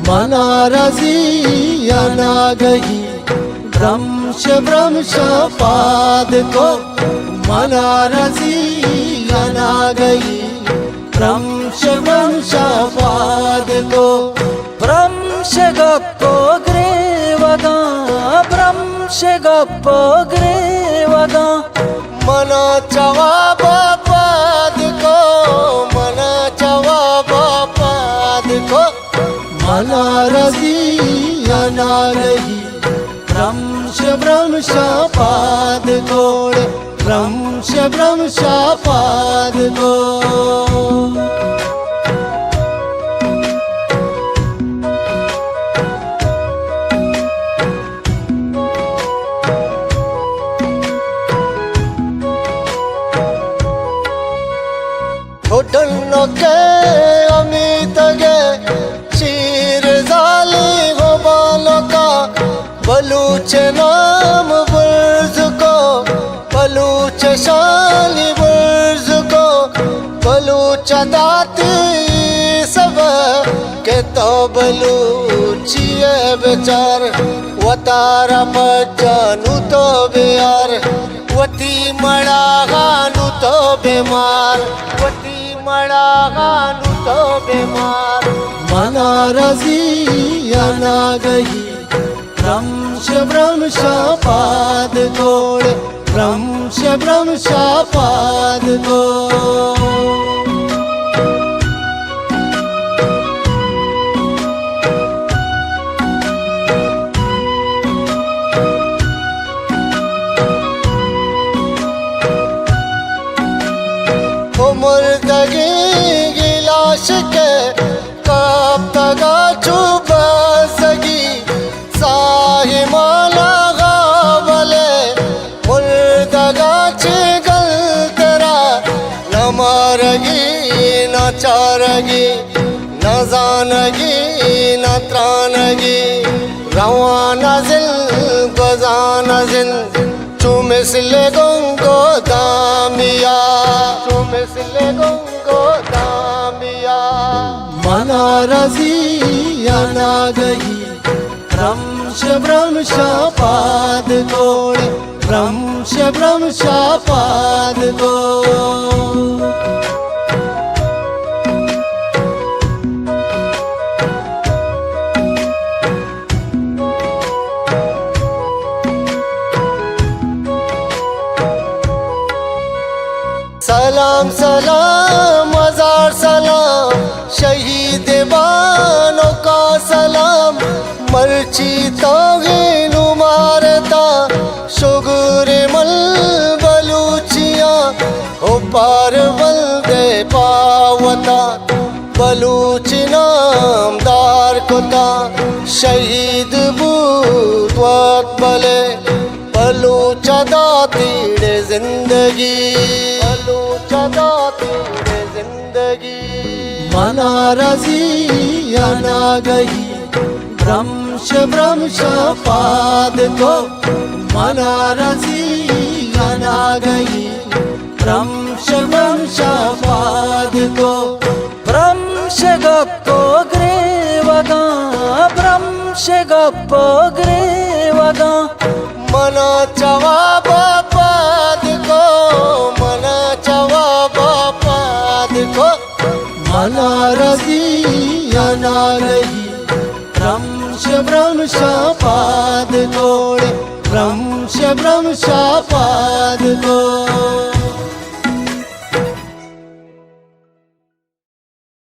मनारसी अनागही भ्रंश पाद को मनारसी अनागही भ्रंश पाद को भ्रंश गप्पो ग्रेवगा भ्रंश गप्पो ग्रेवगा मना जवाब पाद को मना जवाब पाद को मनारसी अनागही भ्रंश पाद को भ्रंश पाद को होटल के अमित गे शीर जाली हो बालों का बलूच नाम बुर्ज को बलूच शाली बुर्ज को बलूच दाती सब के तो बलूचिए बेचार वतारा बजानू तो बेयार वती मड़ागानू तो बेमार वती मड़ागानू तो बेमार मनारसी अनागही भ्रंश पाद को भ्रंश पाद को मुर्दगी गिलाश के कब तगा चुप सगी साही माला गावले मुर्दगा चिगल तेरा न मारगी न चारगी न जानगी न त्रानगी रवाना जिल गजाना जिल चुमिसले गंगो दामिया चुमिसले गंगो दामिया मनारसी अनागही भ्रंश पाद को भ्रंश पाद को सलाम सलाम हजार सलाम शहीद बानों का सलाम मर्ची तोगीनु मारता शुगर मल बलूचिया हो पार बल्दे पावता बलूच नामदार कोता शहीद बूत बले बलूच दातीड़े जिंदगी जिंदगी मनारसी अनागही भ्रंश पाद को मनारसी अनागही भ्रंश पाद को भ्रंश गप्पो ग्रेवगा भ्रंश गप्पो ग्रेवगा मना जवाब पाद को मना जवाब पाद को मनारसी अनागही भ्रंश पाद को भ्रंश पाद को।